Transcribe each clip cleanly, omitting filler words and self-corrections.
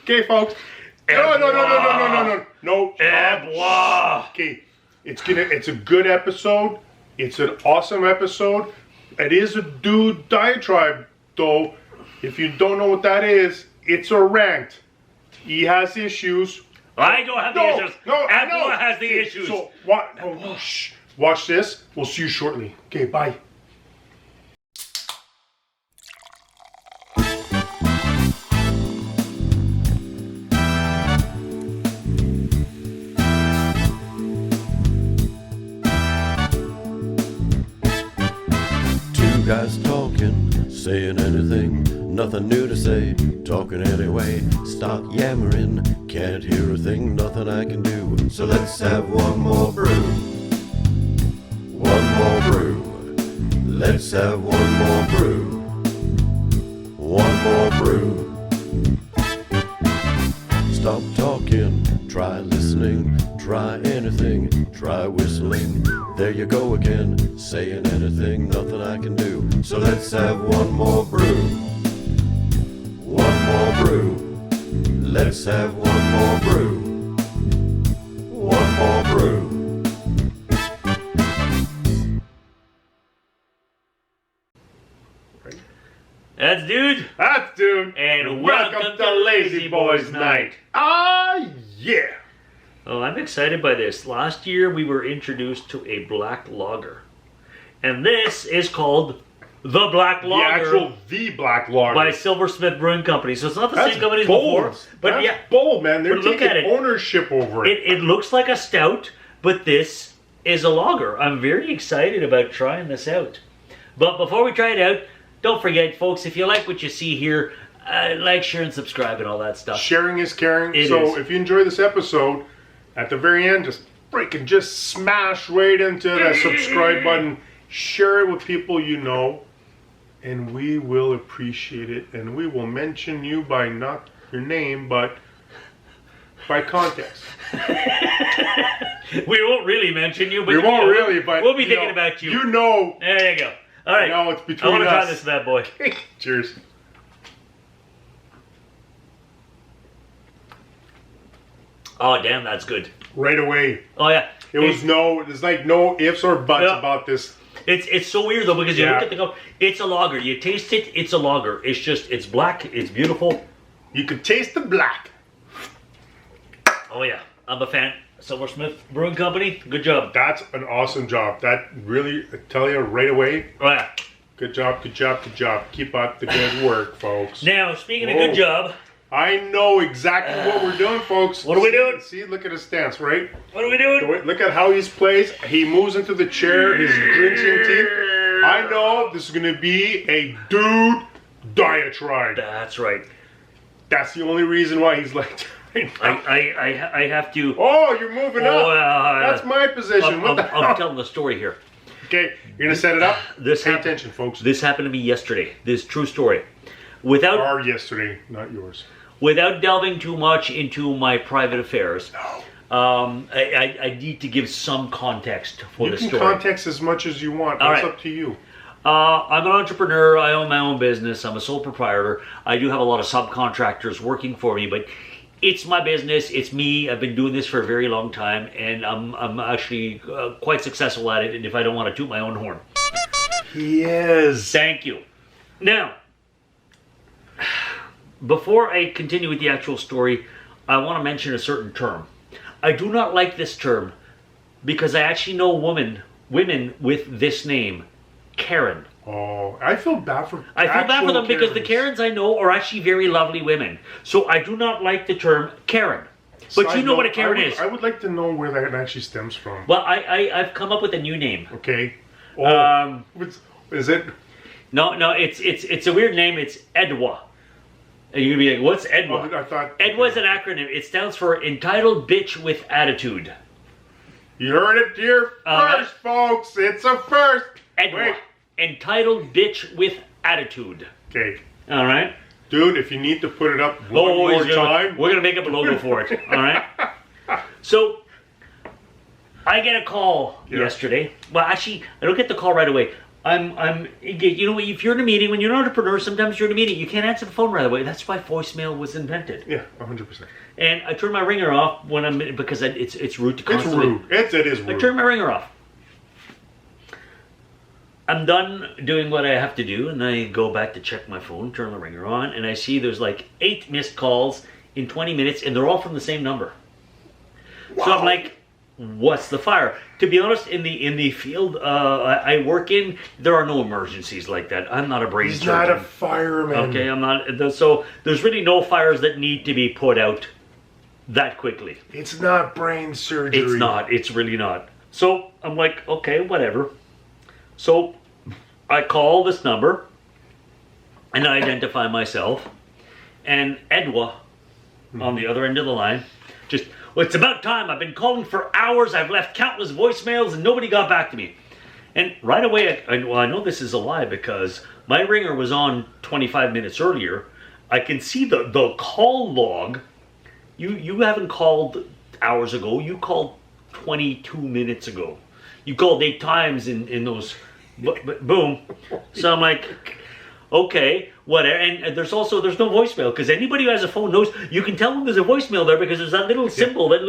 Okay, folks. No. E.B.W.A. Okay, it's a good episode. It's an awesome episode. It is a dude diatribe, though. If you don't know what that is, it's a rant. He has issues. I don't have the issues. E.B.W.A. has the issues. So what? Shh. Watch this. We'll see you shortly. Okay, bye. Guys talking, saying anything, nothing new to say, talking anyway, stop yammering, can't hear a thing, nothing I can do, so let's have one more brew, one more brew, let's have one more brew, one more brew. Stop talking, try listening, try anything, try whistling. There you go again, saying anything, nothing I can do. So let's have one more brew. One more brew. Let's have one more brew. One more brew. That's dude. That's dude. And welcome to Lazyboys Night. Ah, yeah. Oh, I'm excited by this. Last year we were introduced to a black lager. And this is called the Black Lager. The Black Lager. By Silversmith Brewing Company. So it's not the same company as bold. before. But That's yeah, bold, man. They're but look taking at it. ownership over it. It looks like a stout, but this is a lager. I'm very excited about trying this out. But before we try it out, don't forget, folks, if you like what you see here, like, share, and subscribe and all that stuff. Sharing is caring. It so is. If you enjoy this episode, at the very end, just smash right into that subscribe button. Share it with people you know, and we will appreciate it. And we will mention you by not your name, but by context. We won't really mention you, but We won't really, but we'll be thinking about you. You know. There you go. All right. No, it's between I want to us. try this bad boy. Cheers. Oh, damn, that's good. Right away. Oh, yeah. There's like no ifs or buts Yeah. about this. It's so weird, though, because you Yeah. look at the cup. It's a lager. You taste it, it's a lager. It's black. It's beautiful. You can taste the black. Oh, yeah. I'm a fan. Silversmith Brewing Company, good job. That's an awesome job. That really, I tell you right away, Oh, yeah. good job, good job, good job. Keep up the good work, folks. Now, speaking of Whoa. good job, I know exactly what we're doing, folks. What are we doing? See, look at his stance, right? what are we doing? Look at how he's plays. He moves into the chair, his glinting teeth. I know this is going to be a dude diatribe. That's right. That's the only reason why he's like that right now. I have to... Oh, you're moving up. That's my position. What the hell? I'm telling the story here. Okay, you're going to set it up? This Pay happened- attention, folks. This happened to me yesterday. This true story. Without Our yesterday, not yours. Without delving too much into my private affairs, No. I need to give some context for the You can story. context as much as you want. All That's right. up to you. I'm an entrepreneur. I own my own business. I'm a sole proprietor. I do have a lot of subcontractors working for me, but it's my business. It's me. I've been doing this for a very long time, and I'm actually quite successful at it. And if I don't want to toot my own horn, He is. thank you. Now, before I continue with the actual story, I want to mention a certain term. I do not like this term because I actually know women with this name, Karen. Oh, I feel bad for I feel bad for them because the Karens. Karens I know are actually very lovely women. So I do not like the term Karen. But Side you know note, what a Karen is. I would like to know where that actually stems from. Well, I've come up with a new name. Okay. Oh, is it? No, it's a weird name. It's E.B.W.A. And you're gonna be like, what's E.B.W.A? Oh, I thought E.B.W.A is an acronym. It stands for Entitled Bitch with Attitude. You heard it here first, folks. It's a first. E.B.W.A. Wait. Entitled Bitch with Attitude. Okay. All right. Dude, if you need to put it up one more time. We're gonna make up a logo for it. All right. So I get a call yesterday. Well, actually, I don't get the call right away. I'm engaged. You know, if you're in a meeting, when you're an entrepreneur, sometimes you're in a meeting, you can't answer the phone right away. That's why voicemail was invented. Yeah, 100%. And I turn my ringer off when I'm because it's rude to constantly. It's rude. It is rude. I turn my ringer off. I'm done doing what I have to do, and I go back to check my phone, turn the ringer on, and I see there's like 8 missed calls in 20 minutes, and they're all from the same number. Wow. So I'm like, what's the fire? To be honest, in the field I work in, there are no emergencies like that. I'm not a brain surgeon. He's not a fireman. Okay, I'm not. So there's really no fires that need to be put out that quickly. It's not brain surgery. It's not. It's really not. So I'm like, okay, whatever. So I call this number and I identify myself, and E.B.W.A on the other end of the line just, well, it's about time. I've been calling for hours. I've left countless voicemails and nobody got back to me. And right away, I know this is a lie because my ringer was on 25 minutes earlier. I can see the call log. You haven't called hours ago. You called 22 minutes ago. You called 8 times in those, boom. So I'm like, okay, whatever. And there's no voicemail, because anybody who has a phone knows you can tell when there's a voicemail there because there's that little symbol that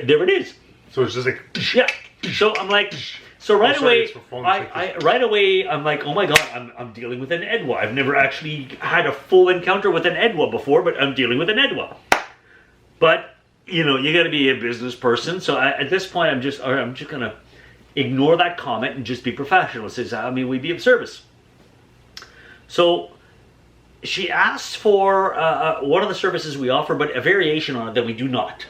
there it is. So it's just like, yeah. So I'm like, so right away, I'm like, oh my god, I'm dealing with an E.B.W.A. I've never actually had a full encounter with an E.B.W.A before, but I'm dealing with an E.B.W.A. But you know, you got to be a business person. So at this point, I'm just gonna ignore that comment and just be professional. It says, how may we be of service? So she asks for one of the services we offer, but a variation on it that we do not.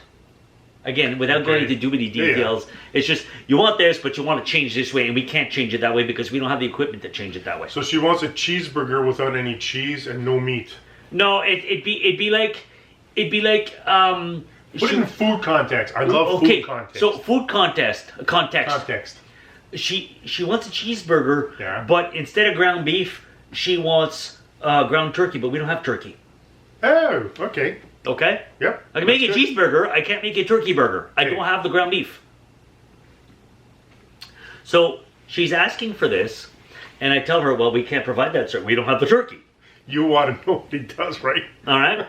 Again, without going into too many details, it's just, you want this, but you want to change this way, and we can't change it that way because we don't have the equipment to change it that way. So she wants a cheeseburger without any cheese and no meat. No, it'd be like. Put it in food context. I love food context. So food context. She wants a cheeseburger, but instead of ground beef, she wants ground turkey, but we don't have turkey. Oh, okay. Okay? Yep. I can make a cheeseburger, I can't make a turkey burger. I don't have the ground beef. So she's asking for this, and I tell her, well, we can't provide that, sir. We don't have the turkey. You want to know what he does, right? All right.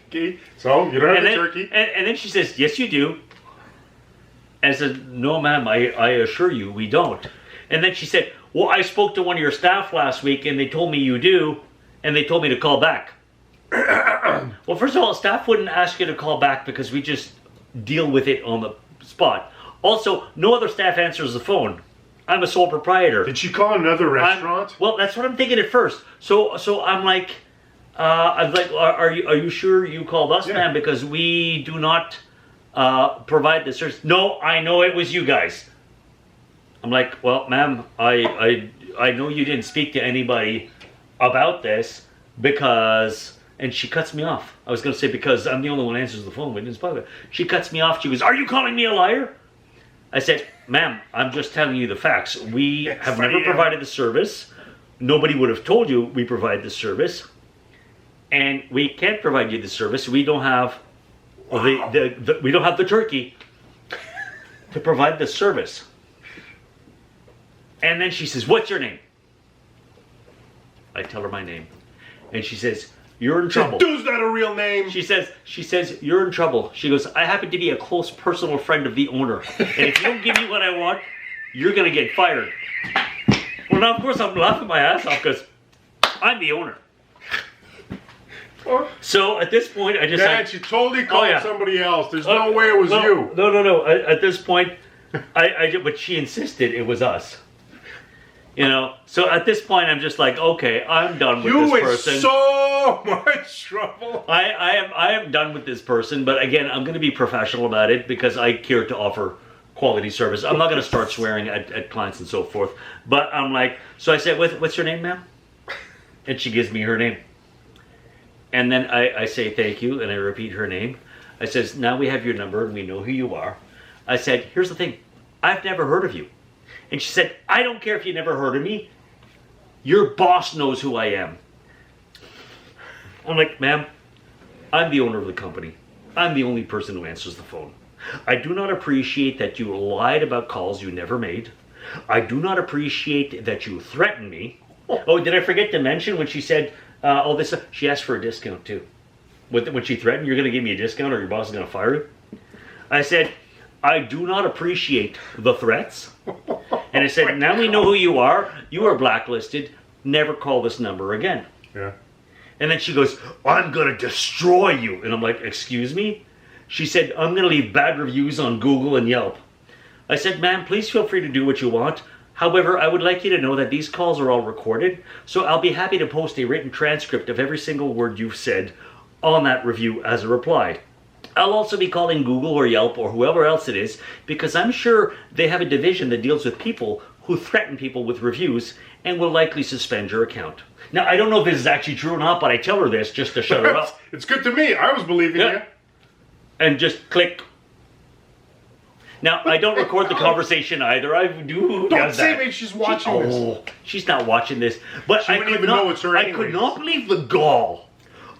Okay, so you don't have the turkey. And then she says, yes, you do. And I said, no, ma'am, I assure you, we don't. And then she said, well, I spoke to one of your staff last week, and they told me you do, and they told me to call back. Well, first of all, staff wouldn't ask you to call back because we just deal with it on the spot. Also, no other staff answers the phone. I'm a sole proprietor. Did she call another restaurant? Well, that's what I'm thinking at first. So I'm like, are you sure you called us, ma'am? Because we do not provide the service. No, I know it was you guys. I'm like, well, ma'am, I know you didn't speak to anybody about this because, and she cuts me off. I was going to say because I'm the only one who answers the phone, but didn't spell it. She cuts me off. She goes, are you calling me a liar? I said, ma'am, I'm just telling you the facts. We have never provided the service. Nobody would have told you we provide the service. And we can't provide you the service. We don't have we don't have the turkey to provide the service. And then she says, what's your name? I tell her my name. And she says, you're in trouble. Dude's not a real name. She says, you're in trouble. She goes, I happen to be a close personal friend of the owner. And if you don't give me what I want, you're going to get fired. Well, now, of course, I'm laughing my ass off because I'm the owner. So at this point, I just she totally called somebody else. There's no way it was you. No. At this point, but she insisted it was us. You know, so at this point, I'm just like, okay, I'm done with this person. You in so much trouble. I am done with this person, but again, I'm going to be professional about it because I care to offer quality service. I'm not going to start swearing at clients and so forth. But I'm like, so I said, what's your name, ma'am? And she gives me her name. And then I say thank you, and I repeat her name. I says, now we have your number, and we know who you are. I said, here's the thing. I've never heard of you. And she said, I don't care if you never heard of me. Your boss knows who I am. I'm like, ma'am, I'm the owner of the company. I'm the only person who answers the phone. I do not appreciate that you lied about calls you never made. I do not appreciate that you threaten me. Oh, did I forget to mention when she said all this? She asked for a discount too. When she threatened, you're going to give me a discount or your boss is going to fire you. I said, I do not appreciate the threats. And I said, now we know who you are. You are blacklisted. Never call this number again. Yeah. And then she goes, I'm going to destroy you. And I'm like, excuse me? She said, I'm going to leave bad reviews on Google and Yelp. I said, ma'am, please feel free to do what you want. However, I would like you to know that these calls are all recorded, so I'll be happy to post a written transcript of every single word you've said on that review as a reply. I'll also be calling Google or Yelp or whoever else it is, because I'm sure they have a division that deals with people who threaten people with reviews and will likely suspend your account. Now, I don't know if this is actually true or not, but I tell her this just to shut her up. It's good to me. I was believing you. And just click. Now, I don't record the conversation either. I do. Don't say maybe she's watching this. Oh, she's not watching this. But She wouldn't even know it's her I could anyways. not believe the gall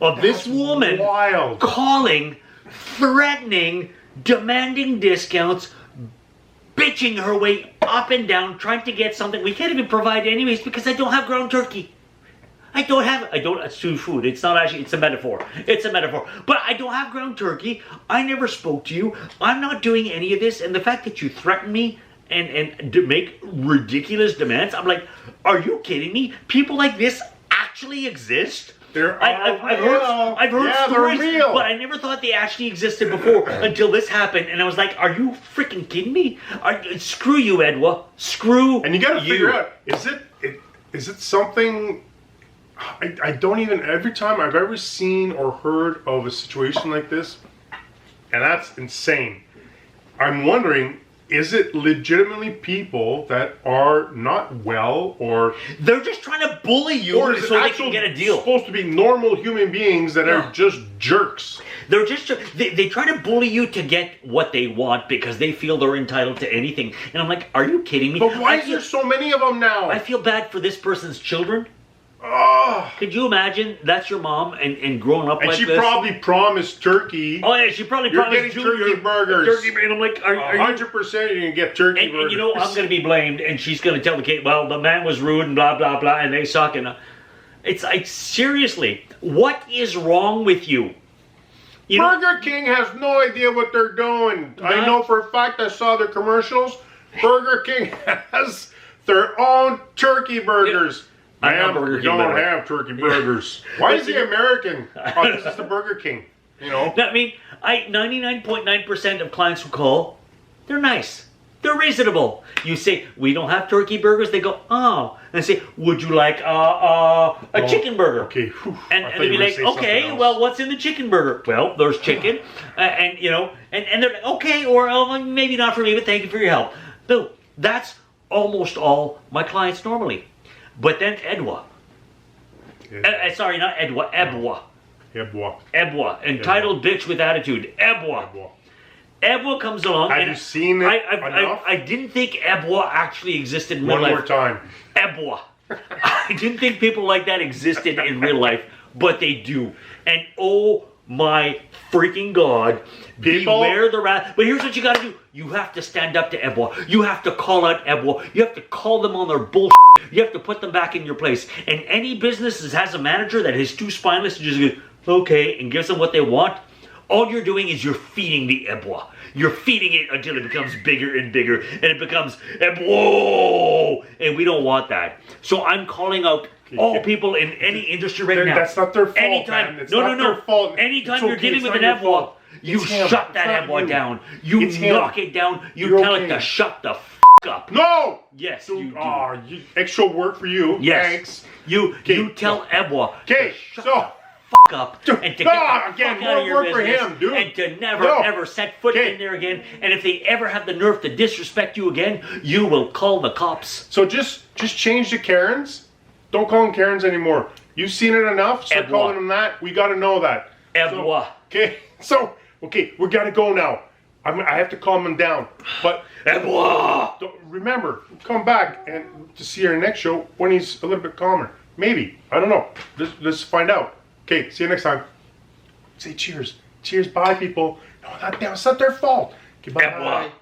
of this woman wild. calling, threatening, demanding discounts, bitching her way up and down, trying to get something we can't even provide anyways because I don't have ground turkey. It's food. It's not actually, it's a metaphor. It's a metaphor. But I don't have ground turkey. I never spoke to you. I'm not doing any of this. And the fact that you threaten me and to make ridiculous demands, I'm like, are you kidding me? People like this actually exist? I've heard stories, real. but I never thought they actually existed before until this happened. And I was like, are you freaking kidding me? Screw you, E.B.W.A. Screw And you got to you. figure out, is it something... I don't even, every time I've ever seen or heard of a situation like this, and that's insane, I'm wondering, is it legitimately people that are not well, or... They're just trying to bully you Or is so it they actually can get a deal. supposed to be normal human beings that are just jerks? They're just, they try to bully you to get what they want because they feel they're entitled to anything. And I'm like, are you kidding me? But why is there so many of them now? I feel bad for this person's children. Oh. Could you imagine that's your mom and growing up And like she this? probably promised turkey. Oh yeah, she probably You're promised getting Junior turkey burgers. Turkey, and I'm like, are you? 100% you're going to get turkey burgers. And you know, I'm going to be blamed, and she's going to tell the kid, well, the man was rude and blah, blah, blah, and they suck. And it's like, seriously, what is wrong with you? You know, Burger King has no idea what they're doing. I know for a fact, I saw their commercials. Burger King has their own turkey burgers. I'm not Ma'am, Burger we King, by don't the way. have turkey burgers. Why is he American? Oh, this is the Burger King. You know? I mean, 99.9% of clients who call, they're nice. They're reasonable. You say, we don't have turkey burgers. They go, oh. And I say, would you like a chicken burger? Okay. Whew. And I thought they'd you be were like, gonna say okay, something else. well, what's in the chicken burger? Well, there's chicken. And you know, and they're like, okay, or oh, maybe not for me, but thank you for your help. No, that's almost all my clients normally. But then E.B.W.A. Sorry, not E.B.W.A. E.B.W.A. E.B.W.A. E.B.W.A. Entitled bitch with attitude. E.B.W.A. E.B.W.A. comes along. Have and you seen it enough? I didn't think E.B.W.A. actually existed in real One life. more time. E.B.W.A. I didn't think people like that existed in real life, but they do. And oh my freaking God, People- beware the wrath. But here's what you got to do. You have to stand up to E.B.W.A. You have to call out E.B.W.A. You have to call them on their bullshit. You have to put them back in your place. And any business that has a manager that is too spineless and just goes, okay, and gives them what they want, all you're doing is you're feeding the E.B.W.A. You're feeding it until it becomes bigger and bigger, and it becomes E.B.W.A. And we don't want that. So I'm calling out all people in any industry right now. That's not their fault, Anytime, man. It's no, not no, no. their fault. Anytime It's you're okay. dealing It's with not an your E.B.W.A., fault. you It's him. shut It's that not E.B.W.A. you. down. You It's him. knock it down. You You're tell okay. it to shut the up. No! Yes, So, you do. extra work for you. Yes. Thanks. You tell E.B.W.A. Okay, to shut so... the up Dude, and to no, get the again, fuck out more of your work for business him, dude. and to never No. ever set foot Okay. in there again. And if they ever have the nerve to disrespect you again, you will call the cops. So just change the Karens. Don't call them Karens anymore. You've seen it enough. Start E.B.W.A. calling them that. We got to know that. E.B.W.A. Okay, we got to go now. I have to calm them down. But E.B.W.A. remember, come back and to see our next show when he's a little bit calmer. Maybe. I don't know. Let's find out. Okay, see you next time. Say cheers. Cheers. Bye, people. No, it's not their fault. Goodbye. E.B.W.A.